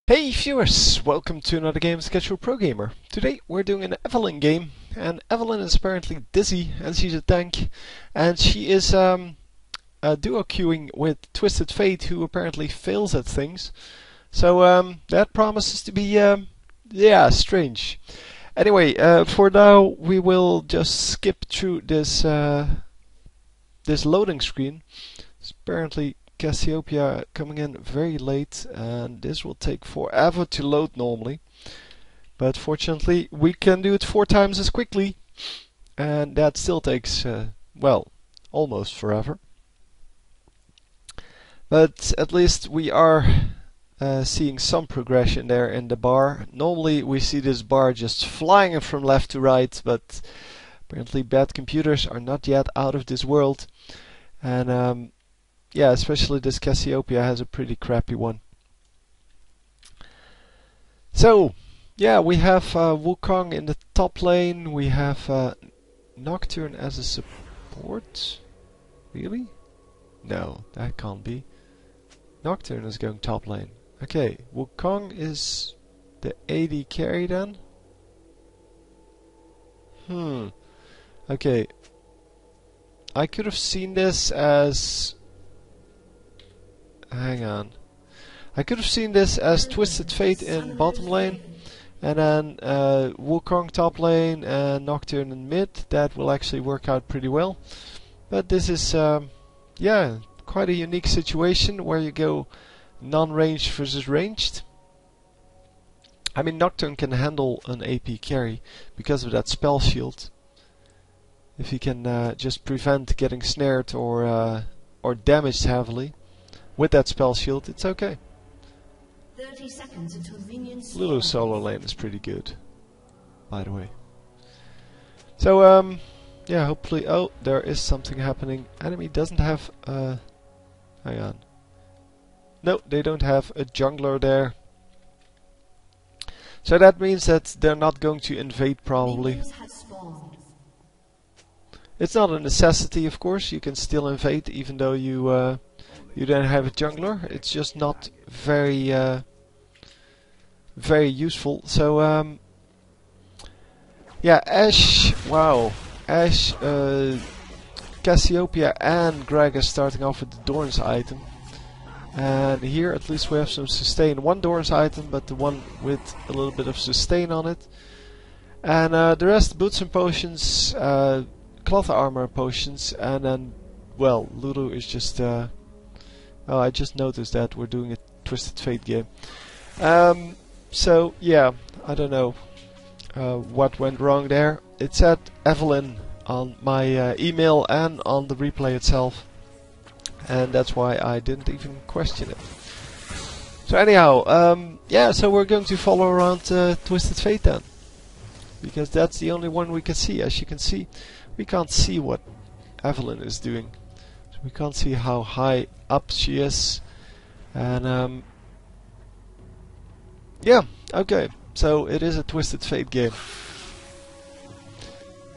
Hey viewers, welcome to another game of Casual Pro Gamer. Today we're doing an Evelynn game, and Evelynn is apparently dizzy and she's a tank, and she is duo queuing with Twisted Fate, who apparently fails at things. So that promises to be yeah, strange. Anyway, for now we will just skip through this this loading screen. It's apparently Cassiopeia coming in very late, and this will take forever to load normally. But fortunately we can do it 4 times as quickly, and that still takes, well, almost forever. But at least we are seeing some progression there in the bar. Normally we see this bar just flying from left to right, but apparently bad computers are not yet out of this world. And yeah, especially this Cassiopeia has a pretty crappy one. So, yeah, we have Wukong in the top lane. We have Nocturne as a support. Really? No, that can't be. Nocturne is going top lane. Okay, Wukong is the AD carry then? Okay. I could have seen this as... Hang on. I could have seen this as Twisted Fate in bottom lane, and then Wukong top lane and Nocturne in mid. That will actually work out pretty well. But this is, yeah, quite a unique situation where you go non-ranged versus ranged. I mean, Nocturne can handle an AP carry because of that spell shield. If he can just prevent getting snared or damaged heavily with that spell shield, it's okay. 30 seconds until minions. Lulu's solo lane is pretty good, by the way. So yeah, hopefully. Oh, there is something happening. Enemy doesn't have hang on. No, they don't have a jungler there. So that means that they're not going to invade probably. It's not a necessity, of course. You can still invade even though you don't have a jungler. It's just not very very useful. So yeah, Ashe, wow, Ashe, Cassiopeia and Greg is starting off with the Dorn's item, and here at least we have some sustain. One Dorn's item, but the one with a little bit of sustain on it, and the rest boots and potions, cloth armor potions, and then, well, Lulu is just oh, I just noticed that we're doing a Twisted Fate game. So yeah, I don't know what went wrong there. It said Evelynn on my email and on the replay itself, and that's why I didn't even question it. So anyhow, yeah, so we're going to follow around Twisted Fate then, because that's the only one we can see. As you can see, we can't see what Evelynn is doing. So we can't see how high up she is, and yeah, okay, so it is a Twisted Fate game.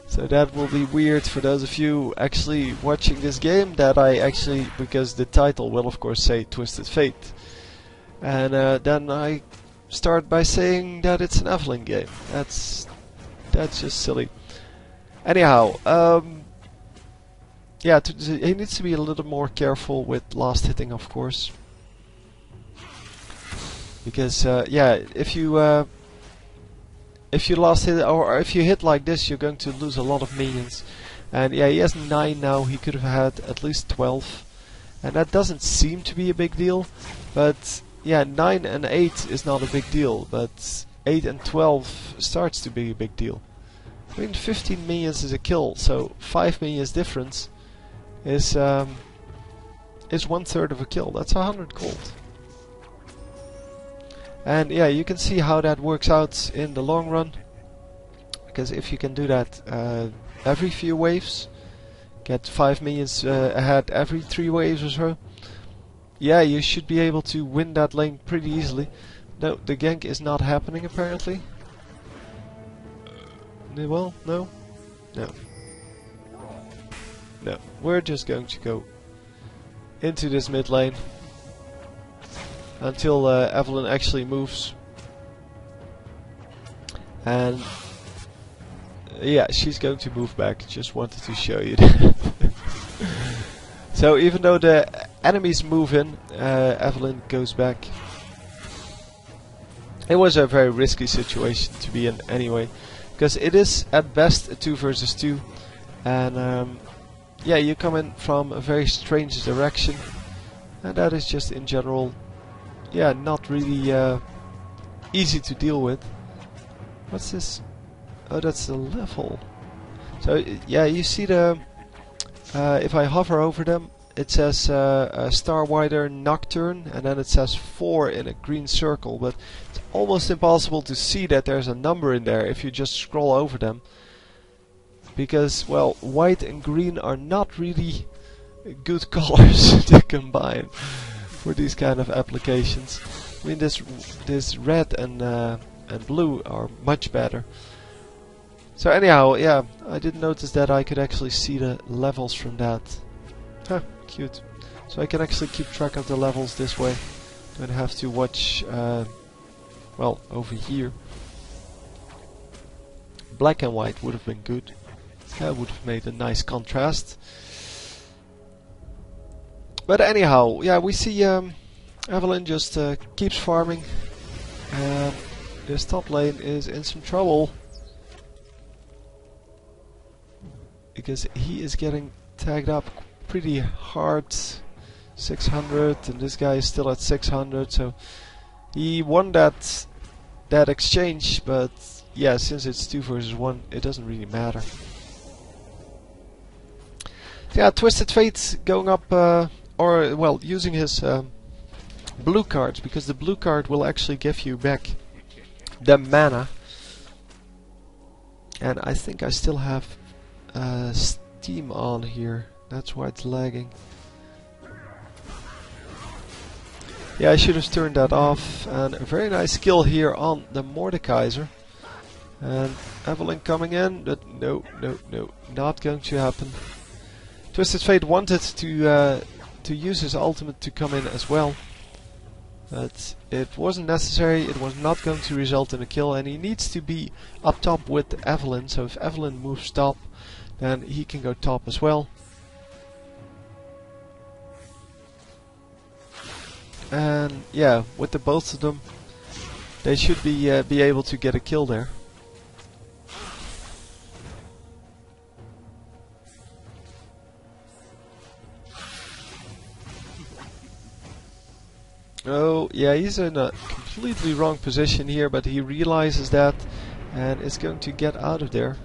So that will be weird for those of you actually watching this game, that I actually, because the title will of course say Twisted Fate, and then I start by saying that it's an Evelynn game. That's just silly. Anyhow, yeah, he needs to be a little more careful with last hitting, of course. Because yeah, if you last hit, or if you hit like this, you're going to lose a lot of minions. And yeah, he has 9 now. He could have had at least 12, and that doesn't seem to be a big deal. But yeah, 9 and 8 is not a big deal, but 8 and 12 starts to be a big deal. I mean, 15 minions is a kill, so 5 minions difference is 1/3 of a kill. That's 100 gold. And yeah, you can see how that works out in the long run, because if you can do that every few waves, get 5 minions ahead every 3 waves or so, yeah, you should be able to win that lane pretty easily. No, the gank is not happening apparently. Well, no. No, we're just going to go into this mid lane. until Evelyn actually moves. And yeah, she's going to move back. Just wanted to show you that. So even though the enemies move in, Evelyn goes back. It was a very risky situation to be in anyway, because it is at best a 2 versus 2, and yeah, you come in from a very strange direction, and that is just in general, yeah, not really easy to deal with. What's this? Oh, that's the level. So yeah, you see the if I hover over them, it says Starwider Nocturne, and then it says 4 in a green circle, but it's almost impossible to see that there's a number in there if you just scroll over them, because, well, white and green are not really good colors to combine for these kind of applications. I mean, this red and blue are much better. So anyhow, yeah, I didn't notice that I could actually see the levels from that. Huh, cute. So I can actually keep track of the levels this way. Don't have to watch, well, over here. Black and white would have been good. That would have made a nice contrast. But anyhow, yeah, we see Evelyn just keeps farming. And this top lane is in some trouble, because he is getting tagged up pretty hard. 600, and this guy is still at 600, so he won that exchange, but yeah, since it's 2 versus 1, it doesn't really matter. Yeah, Twisted Fate going up, or well, using his blue cards, because the blue card will actually give you back the mana. And I think I still have Steam on here, that's why it's lagging. Yeah, I should have turned that off. And a very nice kill here on the Mordekaiser. And Evelyn coming in, but no, not going to happen. Twisted Fate wanted to use his ultimate to come in as well, but it wasn't necessary. It was not going to result in a kill, and he needs to be up top with Evelyn. So if Evelyn moves top, then he can go top as well. And yeah, with the both of them, they should be able to get a kill there. Oh, yeah, he's in a completely wrong position here, but he realizes that and is going to get out of there.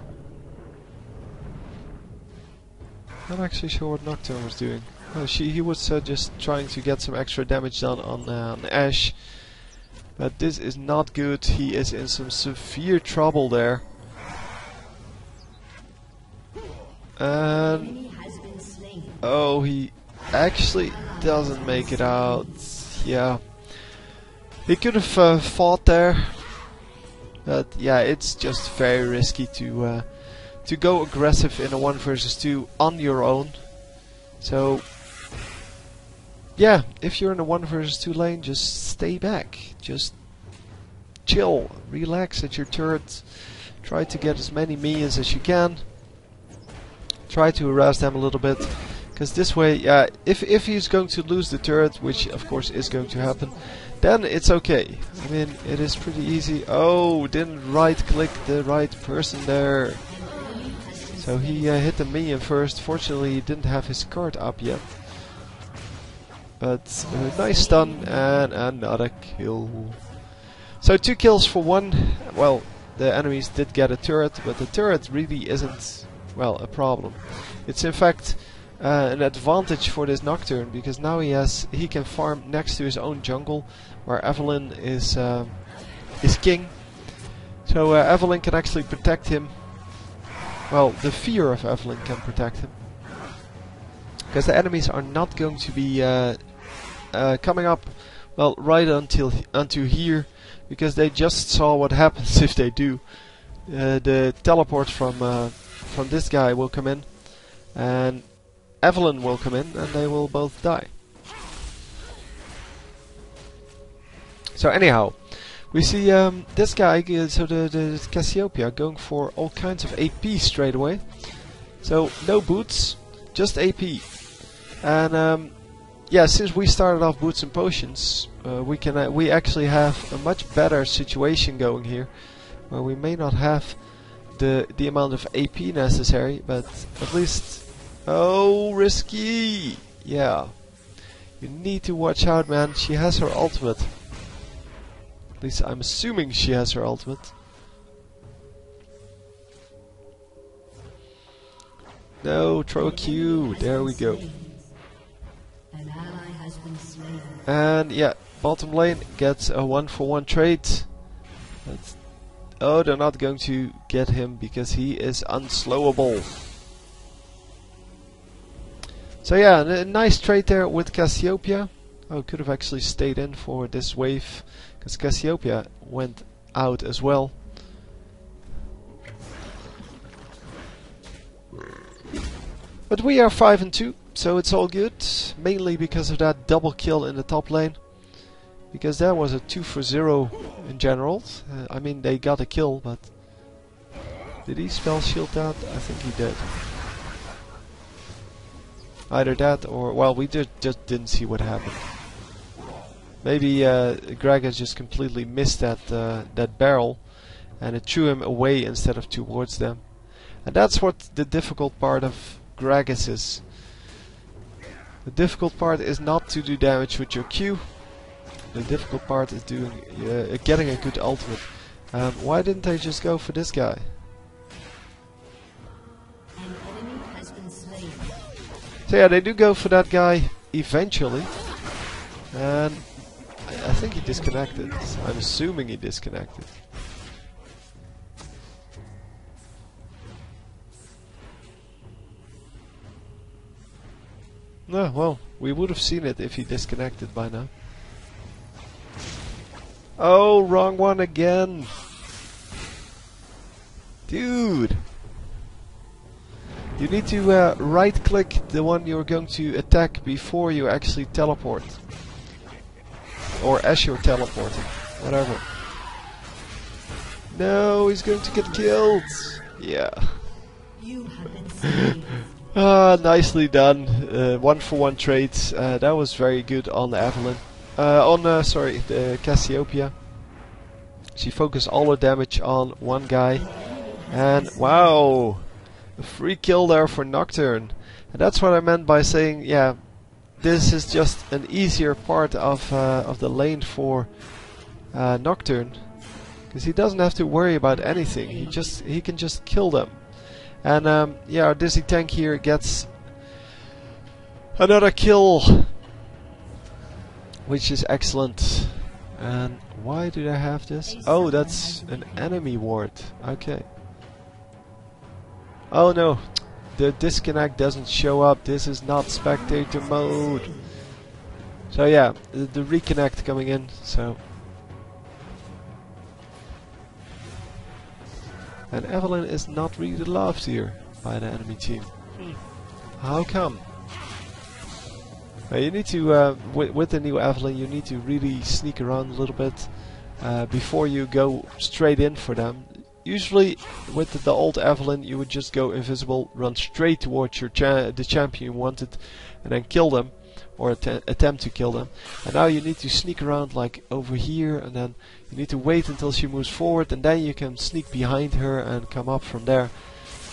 Not actually sure what Nocturne was doing. Oh, he was just trying to get some extra damage done on Ashe. But this is not good. He is in some severe trouble there. And oh, he actually doesn't make it out. Yeah, he could have fought there, but yeah, it's just very risky to go aggressive in a 1 versus 2 on your own. So yeah, if you're in a 1 versus 2 lane, just stay back, just chill, relax at your turret, try to get as many minions as you can, try to harass them a little bit. Because this way, yeah, if he's going to lose the turret, which of course is going to happen, then it's okay. I mean, it is pretty easy. Oh, didn't right-click the right person there. So he hit the minion first. Fortunately, he didn't have his card up yet. But nice stun and another kill. So 2 kills for 1. Well, the enemies did get a turret, but the turret really isn't, well, a problem. It's in fact an advantage for this Nocturne, because now he can farm next to his own jungle, where Evelyn is king. So Evelyn can actually protect him. Well, the fear of Evelyn can protect him, because the enemies are not going to be coming up, well, right until here, because they just saw what happens if they do. The teleport from this guy will come in, and Evelyn will come in, and they will both die. So anyhow, we see this guy, so the Cassiopeia, going for all kinds of AP straight away. So no boots, just AP. And yeah, since we started off boots and potions, we actually have a much better situation going here, where we may not have the amount of AP necessary, but at least... Oh, risky! Yeah. You need to watch out, man. She has her ultimate. At least I'm assuming she has her ultimate. No, throw a Q. There we go. An ally has been slain. And yeah, bottom lane gets a 1-for-1 trade. That's oh, they're not going to get him because he is unslowable. So yeah, a nice trade there with Cassiopeia. Oh, could have actually stayed in for this wave, because Cassiopeia went out as well. But we are 5-2, so it's all good. Mainly because of that double kill in the top lane. Because that was a 2-for-0 in general. I mean, they got a kill, but... Did he spell shield that? I think he did. Either that or... Well, we just didn't see what happened. Maybe Gragas just completely missed that barrel. And it threw him away instead of towards them. And that's what the difficult part of Gragas is. The difficult part is not to do damage with your Q. The difficult part is doing getting a good ultimate. Why didn't they just go for this guy? An enemy has been slain. So yeah, they do go for that guy eventually. And I think he disconnected. I'm assuming he disconnected. No, well, we would have seen it if he disconnected by now. Oh, wrong one again. Dude. You need to right click the one you're going to attack before you actually teleport. Or as you're teleporting. Whatever. No, he's going to get killed. Yeah. You have been slain. Nicely done. 1-for-1 trades. That was very good on Evelyn. Sorry, the Cassiopeia. She focused all her damage on one guy. And wow! A free kill there for Nocturne. And that's what I meant by saying, yeah, this is just an easier part of the lane for Nocturne. Because he doesn't have to worry about anything. He can just kill them. And yeah, our Dizzy tank here gets another kill, which is excellent. And why do they have this? Oh, that's an enemy ward. Okay. Oh no, the disconnect doesn't show up. This is not spectator mode. So yeah, the reconnect coming in. So. And Evelyn is not really loved here by the enemy team. How come? You need to, with the new Evelyn, you need to really sneak around a little bit before you go straight in for them. Usually, with the old Evelyn, you would just go invisible, run straight towards your the champion you wanted, and then kill them, or attempt to kill them. And now you need to sneak around like over here, and then you need to wait until she moves forward, and then you can sneak behind her and come up from there.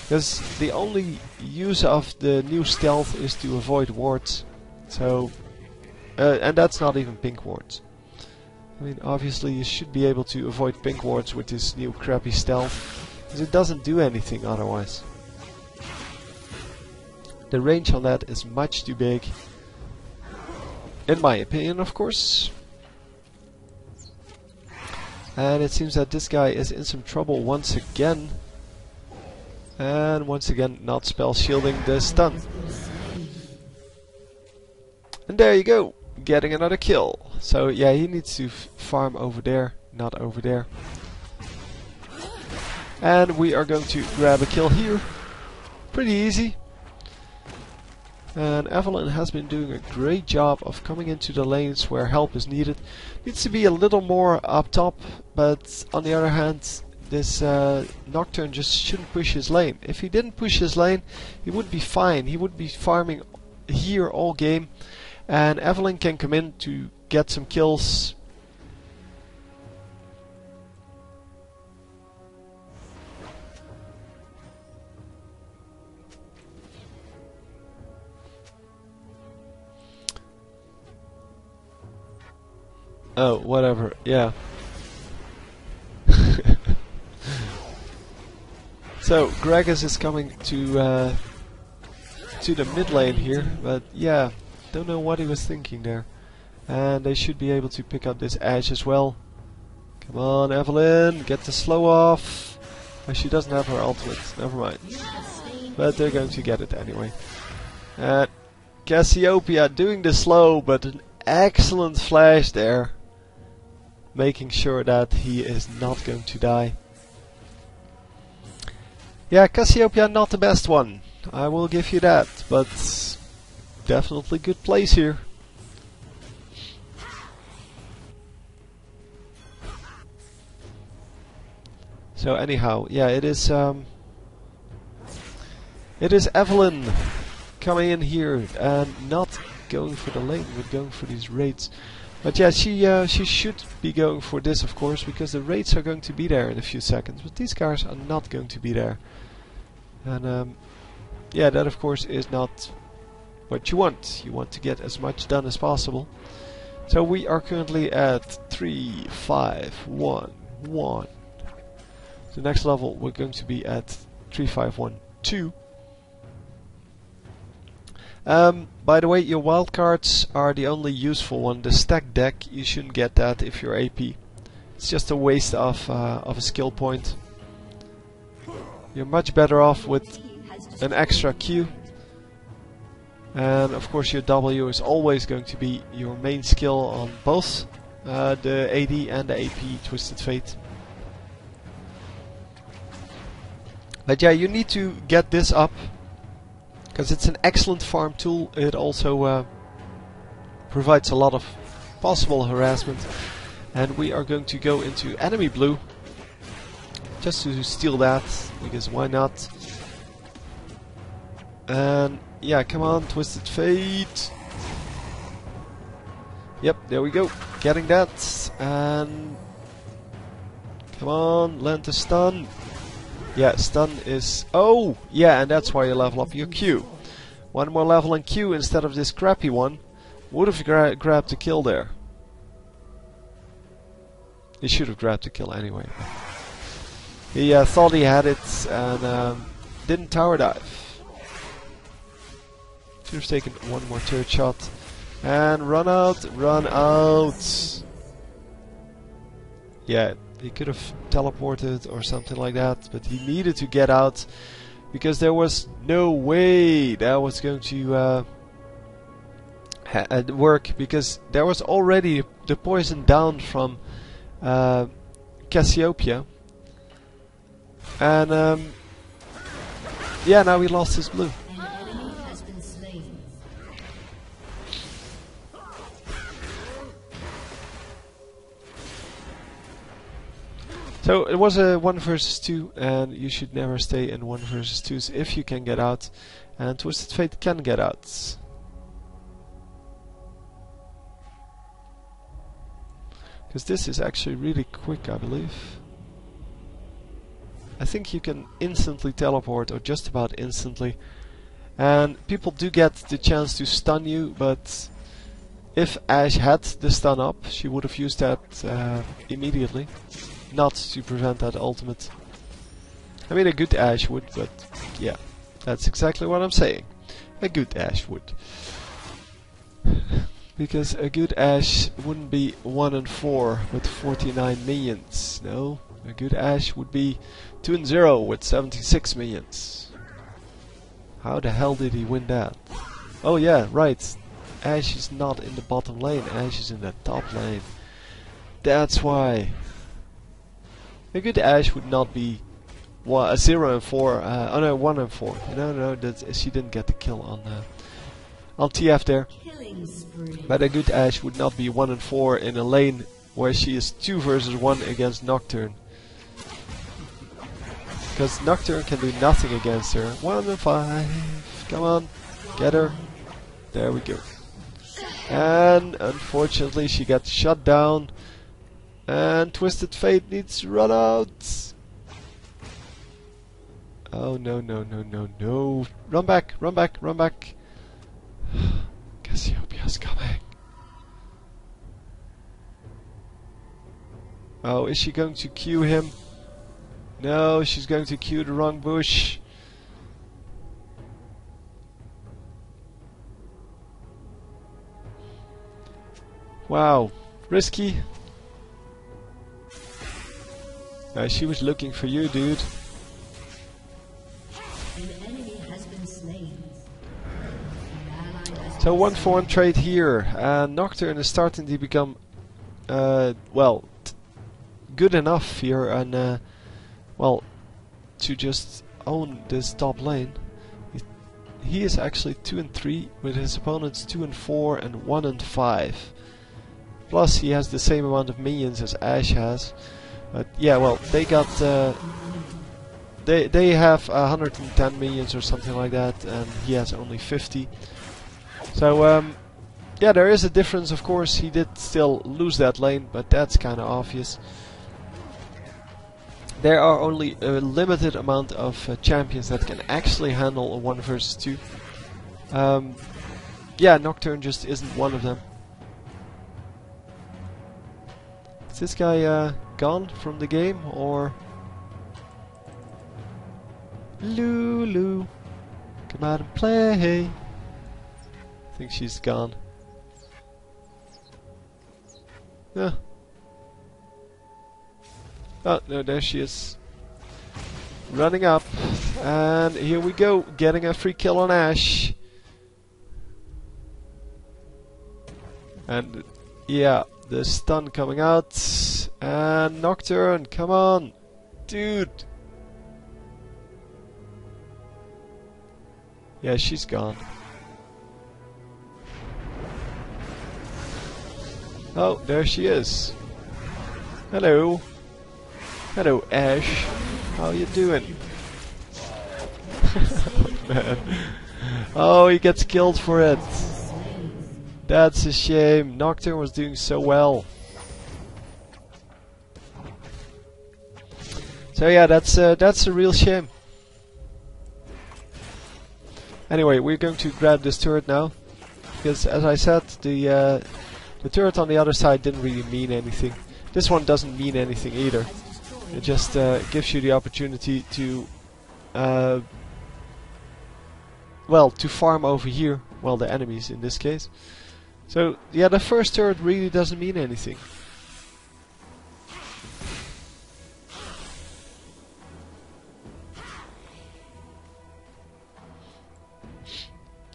Because the only use of the new stealth is to avoid wards. So, and that's not even pink wards. I mean, obviously you should be able to avoid pink wards with this new crappy stealth, because it doesn't do anything otherwise. The range on that is much too big. In my opinion, of course. And it seems that this guy is in some trouble once again. And once again, not spell shielding the stun. And there you go, getting another kill. So yeah, he needs to farm over there, not over there. And we are going to grab a kill here. Pretty easy. And Evelynn has been doing a great job of coming into the lanes where help is needed. Needs to be a little more up top, but on the other hand, this Nocturne just shouldn't push his lane. If he didn't push his lane, he would be fine. He would be farming here all game, and Evelynn can come in to get some kills. Oh, whatever, yeah. So, Gragas is coming to the mid lane here, but yeah, don't know what he was thinking there. And they should be able to pick up this Ashe as well. Come on, Evelynn, get the slow off. Oh, she doesn't have her ultimate, never mind. But they're going to get it anyway. Cassiopeia doing the slow, but an excellent flash there. Making sure that he is not going to die. Yeah, Cassiopeia not the best one, I will give you that, but definitely good plays here. So anyhow, yeah, it is Evelynn coming in here and not going for the lane, but going for these raids. But yeah, she should be going for this, of course, because the raids are going to be there in a few seconds. But these guys are not going to be there. And yeah, that of course is not what you want. You want to get as much done as possible. So we are currently at 3, 5, 1, 1. The next level we're going to be at 3, 5, 1, 2. By the way, your wildcards are the only useful one. The stack deck, you shouldn't get that if you're AP. It's just a waste of a skill point. You're much better off with an extra Q. And of course your W is always going to be your main skill on both the AD and the AP Twisted Fate. But yeah, you need to get this up, because it's an excellent farm tool. It also provides a lot of possible harassment. And we are going to go into enemy blue, just to steal that, because why not? And yeah, come on, Twisted Fate. Yep, there we go, getting that. And come on, land the stun. Yeah, stun is... Oh! Yeah, and that's why you level up your Q. One more level in Q instead of this crappy one. Would have grabbed the kill there. He should have grabbed the kill anyway. He thought he had it and didn't tower dive. Should have taken one more turret shot. And run out, run out! Yeah. He could have teleported or something like that, but he needed to get out because there was no way that was going to work, because there was already the poison down from Cassiopeia. And yeah, now he lost his blue. So it was a 1 versus 2, and you should never stay in 1 versus 2s if you can get out, and Twisted Fate can get out. Because this is actually really quick, I believe. I think you can instantly teleport, or just about instantly, and people do get the chance to stun you, but if Ashe had the stun up, she would have used that immediately. Not to prevent that ultimate. I mean, a good Ashe would, but yeah, that's exactly what I'm saying. A good Ashe would. Because a good Ashe wouldn't be 1 and 4 with 49 minions. No, a good Ashe would be 2 and 0 with 76 minions. How the hell did he win that? Oh yeah, right. Ashe is not in the bottom lane, Ashe is in the top lane. That's why. A good Ashe would not be 0 and 4. Oh no, 1 and 4. No, that she didn't get the kill on on TF there. Killing spree. But a good Ashe would not be 1 and 4 in a lane where she is 2 versus 1 against Nocturne. Because Nocturne can do nothing against her. 1 and 5. Come on, get her. There we go. And unfortunately she got shut down. And Twisted Fate needs to run out. Oh no, no, no, no, no. Run back, run back, run back. Cassiopeia's coming. Oh, is she going to Q him? No, she's going to Q the wrong bush. Wow, risky. She was looking for you, dude. An enemy has been slain. An ally has So been 1-for-1 trade here, and Nocturne is starting to become, well, good enough here, and well, to just own this top lane. He is actually 2 and 3, with his opponents 2 and 4 and 1 and 5. Plus, he has the same amount of minions as Ashe has. But yeah, well, they got they have 110 minions or something like that, and he has only 50. So yeah, there is a difference, of course. He did still lose that lane, but that's kind of obvious. There are only a limited amount of champions that can actually handle a 1 versus 2. Yeah, Nocturne just isn't one of them. Is this guy gone from the game, or... Lulu, come out and play. I think she's gone. Yeah. Oh, no, there she is. Running up. And here we go, getting a free kill on Ashe. And yeah, the stun coming out. And Nocturne, come on. Dude. Yeah, she's gone. Oh, there she is. Hello. Hello, Ashe. How you doing? Oh, man. Oh, he gets killed for it. That's a shame. Nocturne was doing so well. So yeah, that's a real shame. Anyway, we're going to grab this turret now, because as I said, the turret on the other side didn't really mean anything. This one doesn't mean anything either. It just gives you the opportunity to, well, to farm over here, well, the enemies in this case. So yeah, the first turret really doesn't mean anything.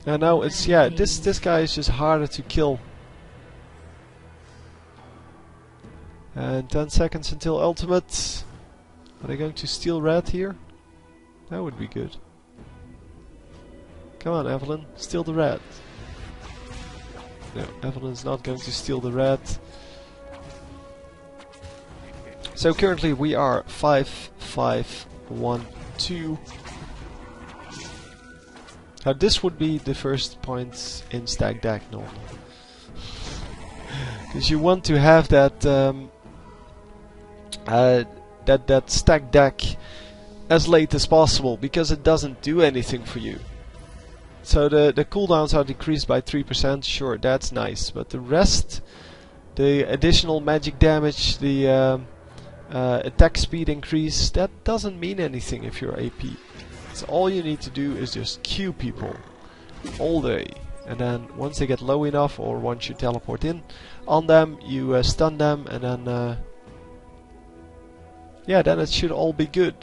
And now it's, yeah, this guy is just harder to kill. And 10 seconds until ultimate. Are they going to steal red here? That would be good. Come on, Evelynn, steal the red. No, Evelyn's not going to steal the red. So currently we are 5-5-1-2. Now this would be the first point in stack deck normally. Because you want to have that that stack deck as late as possible, because it doesn't do anything for you. So the cooldowns are decreased by 3%, sure, that's nice, but the rest, the additional magic damage, the attack speed increase, that doesn't mean anything if you're AP. So all you need to do is just Q people all day, and then once they get low enough, or once you teleport in on them, you stun them, and then yeah, then it should all be good.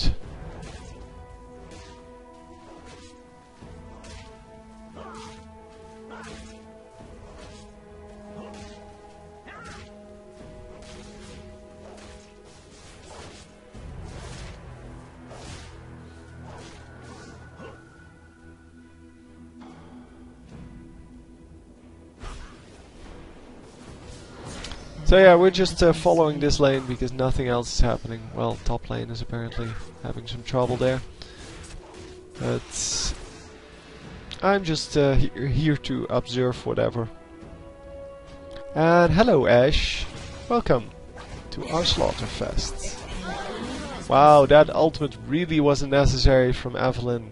So yeah, we're just following this lane because nothing else is happening. Well, top lane is apparently having some trouble there. But I'm just here to observe whatever. And hello Ashe, welcome to our Slaughterfest. Wow, that ultimate really wasn't necessary from Evelynn.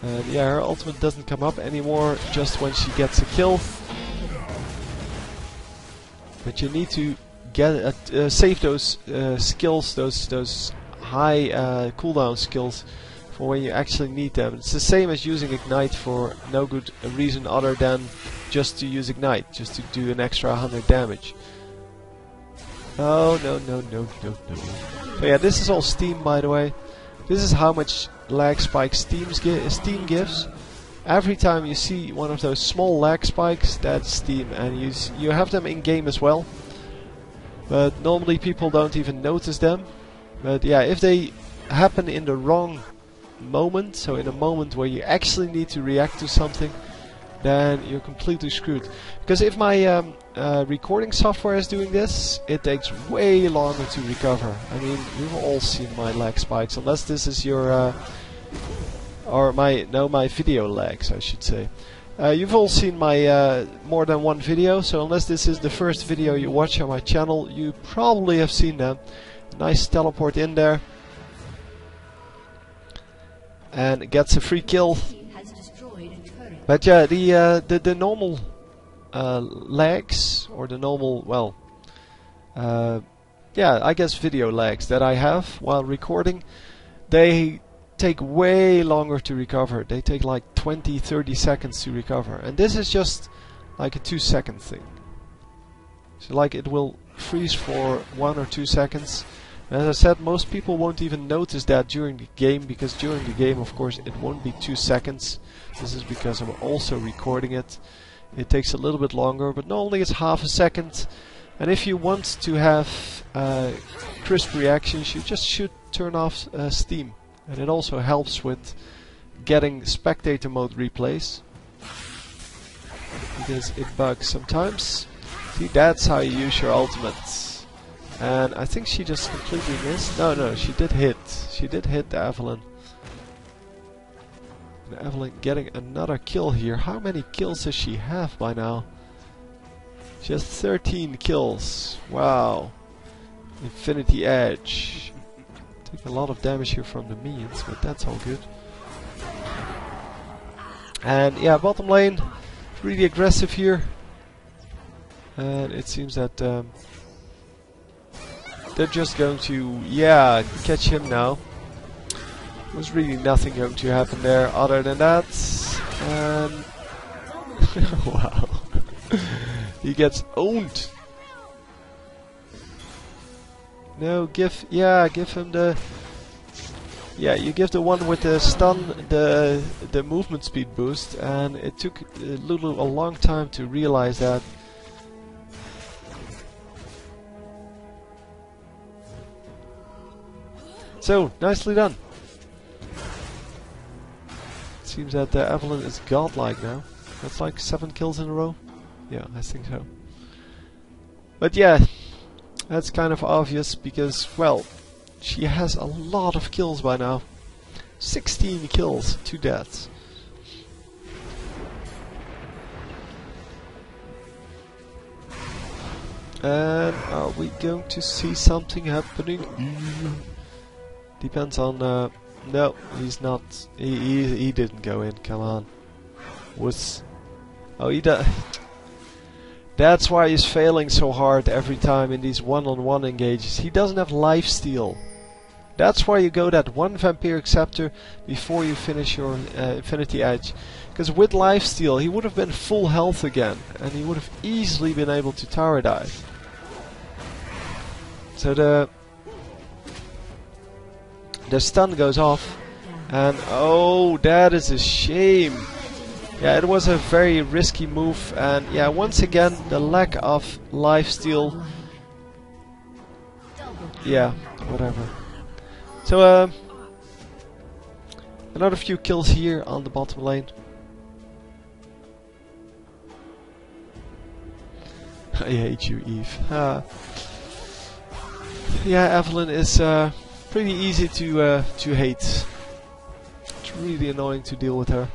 And yeah, her ultimate doesn't come up anymore just when she gets a kill. But you need to get save those skills, those high cooldown skills, for when you actually need them. It's the same as using Ignite for no good reason other than just to use Ignite, just to do an extra 100 damage. Oh no. So yeah, this is all Steam, by the way. This is how much lag spike Steam gives. Every time you see one of those small lag spikes, that's Steam, and you have them in game as well. But normally people don't even notice them. But yeah, if they happen in the wrong moment, so in a moment where you actually need to react to something, then you're completely screwed. Because if my recording software is doing this, it takes way longer to recover. I mean, you've all seen my lag spikes, unless this is your my video lags, I should say. You've all seen my more than one video, so unless this is the first video you watch on my channel, you probably have seen them. Nice teleport in there, and gets a free kill. But yeah, the normal lags, or the normal, well, yeah, I guess video lags that I have while recording, they take way longer to recover. They take like 20-30 seconds to recover, and this is just like a 2-second thing. So like it will freeze for 1 or 2 seconds. As I said, most people won't even notice that during the game, because during the game, of course, it won't be 2 seconds. This is because I'm also recording it. It takes a little bit longer, but normally it's half a second. And if you want to have crisp reactions, you just should turn off Steam. And it also helps with getting spectator mode replays, because it bugs sometimes. See, that's how you use your ultimates. And I think she just completely missed. No, she did hit. She did hit the Evelynn. And Evelynn getting another kill here. How many kills does she have by now? She has 13 kills. Wow. Infinity Edge. Take a lot of damage here from the minions, but that's all good. And yeah, bottom lane, really aggressive here. And it seems that they're just going to, yeah, catch him now. There's really nothing going to happen there other than that. And wow. He gets owned. No, give him the... Yeah, you give the one with the stun the movement speed boost, and it took a long time to realize that. So, nicely done. Seems that Evelynn is godlike now. That's like 7 kills in a row. Yeah, I think so. But yeah, that's kind of obvious because, well, she has a lot of kills by now. 16 kills, 2 deaths. And are we going to see something happening? Depends on... no, he's not. He didn't go in, come on. Oh, he does. That's why he's failing so hard every time in these one-on-one engages. He doesn't have lifesteal. That's why you go that one Vampiric Scepter before you finish your Infinity Edge. Because with lifesteal he would have been full health again, and he would have easily been able to tower dive. So the stun goes off, and oh, that is a shame. Yeah, it was a very risky move, and yeah, once again the lack of lifesteal. Yeah, whatever. So another few kills here on the bottom lane. I hate you, Eve. Yeah, Evelyn is pretty easy to hate. It's really annoying to deal with her.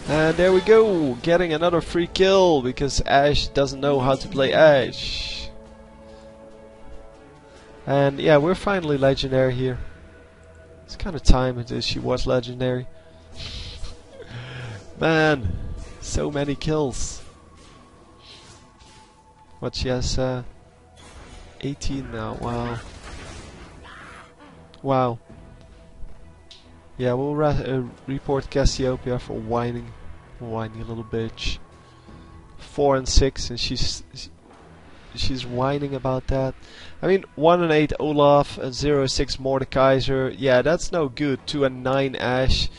And there we go, getting another free kill because Ashe doesn't know how to play Ashe. And yeah, we're finally legendary here. It's kind of time until she was legendary. Man, so many kills. What, she has 18 now, wow. Wow. Yeah, we'll report Cassiopeia for whining. Whiny little bitch. 4 and 6, and she's whining about that. I mean, 1 and 8 Olaf and 0 and 6 Mordekaiser. Yeah, that's no good. 2 and 9 Ashe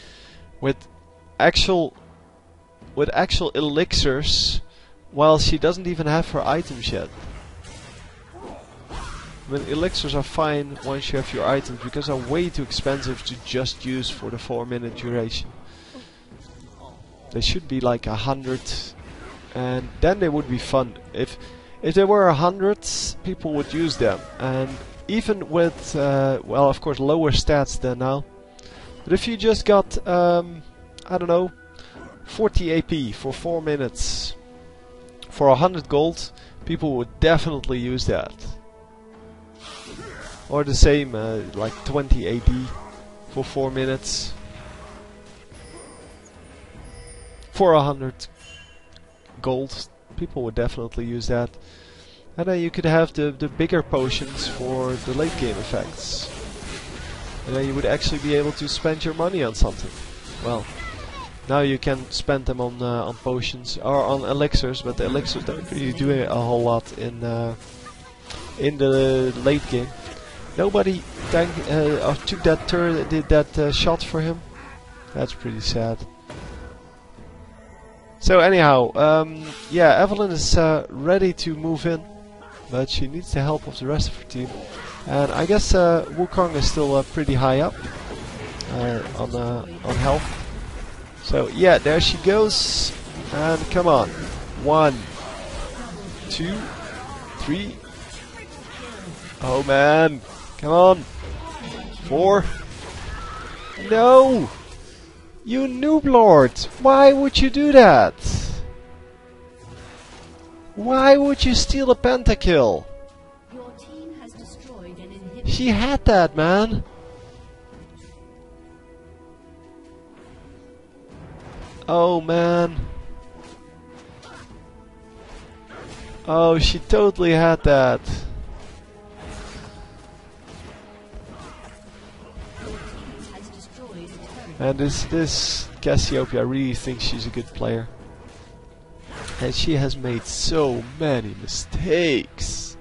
with actual elixirs, while she doesn't even have her items yet. I mean, elixirs are fine once you have your items because they're way too expensive to just use for the 4-minute duration. They should be like 100, and then they would be fun. If they were 100, people would use them, and even with well, of course, lower stats than now. But if you just got I don't know, 40 AP for 4 minutes for 100 gold, people would definitely use that. Or the same, like 20 AP for 4 minutes. For 100 gold, people would definitely use that. And then you could have the bigger potions for the late game effects. And then you would actually be able to spend your money on something. Well, now you can spend them on potions or on elixirs, but the elixirs don't really do a whole lot in the late game. Nobody took that turn, did that shot for him. That's pretty sad. So anyhow, yeah, Evelyn is ready to move in, but she needs the help of the rest of her team. And I guess Wukong is still pretty high up on health. So yeah, there she goes, and come on, 1, 2, 3. Oh man, come on, 4. No! You noob lord! Why would you do that? Why would you steal a pentakill? Your team has destroyed an inhibitor. She had that, man. Oh man. Oh, she totally had that. And this Cassiopeia really thinks she's a good player. And she has made so many mistakes.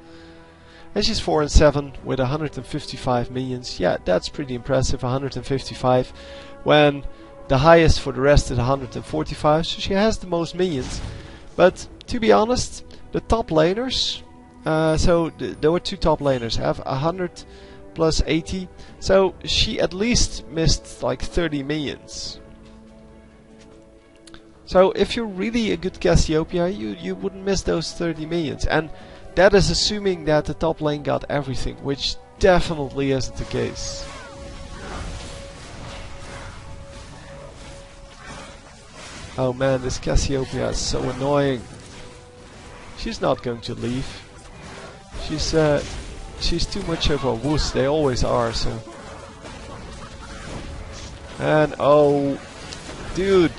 And she's 4 and 7 with 155 minions. Yeah, that's pretty impressive, 155. When the highest for the rest is 145, so she has the most minions. But to be honest, the top laners, so there were 2 top laners, have 100 plus 80, so she at least missed like 30 minions. So if you're really a good Cassiopeia, you wouldn't miss those 30 minions, and that is assuming that the top lane got everything, which definitely isn't the case. Oh man, this Cassiopeia is so annoying. She's not going to leave. She's too much of a wuss, they always are, so. And oh, dude,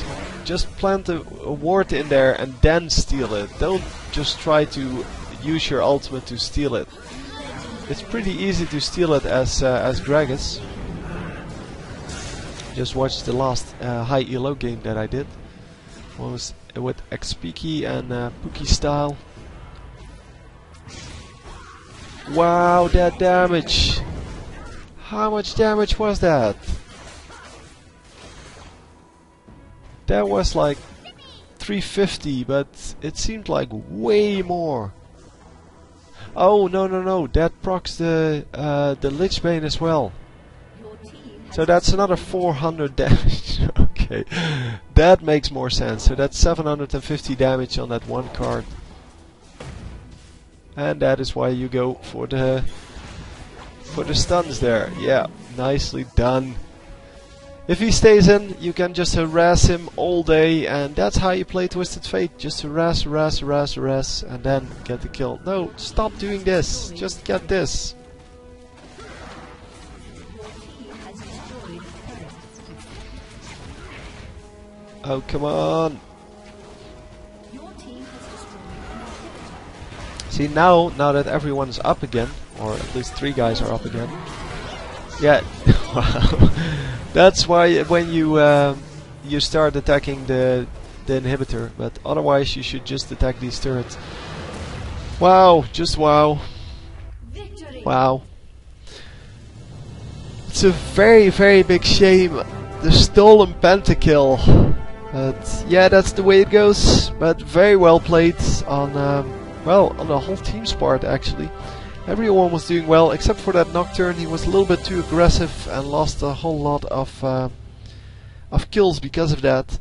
just plant a ward in there and then steal it. Don't just try to use your ultimate to steal it. It's pretty easy to steal it as Gragas. Just watch the last high elo game that I did. One was with Xpiki and Pookie style. Wow, that damage! How much damage was that? That was like 350, but it seemed like way more. Oh no! That procs the Lich Bane as well. So that's another 400 damage. Okay, that makes more sense. So that's 750 damage on that one card. And that is why you go for the stuns there. Yeah, nicely done. If he stays in, you can just harass him all day, and that's how you play Twisted Fate. Just harass, harass, harass, harass, and then get the kill. No, stop doing this. Just get this. Oh, come on. See, now that everyone's up again, or at least 3 guys are up again. Yeah, wow. That's why when you start attacking the inhibitor, but otherwise you should just attack these turrets. Wow, just wow. Wow. It's a very, very big shame. The stolen pentakill. But yeah, that's the way it goes. But very well played on, well, on the whole team's part actually. Everyone was doing well except for that Nocturne. He was a little bit too aggressive and lost a whole lot of kills because of that.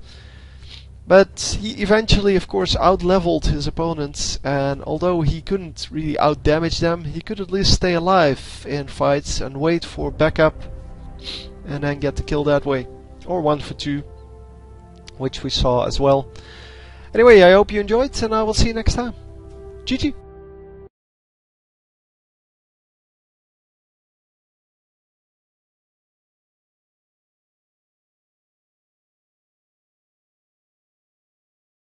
But he eventually, of course, out-leveled his opponents, and although he couldn't really out-damage them, he could at least stay alive in fights and wait for backup and then get the kill that way. Or 1 for 2, which we saw as well. Anyway, I hope you enjoyed, and I will see you next time. GG!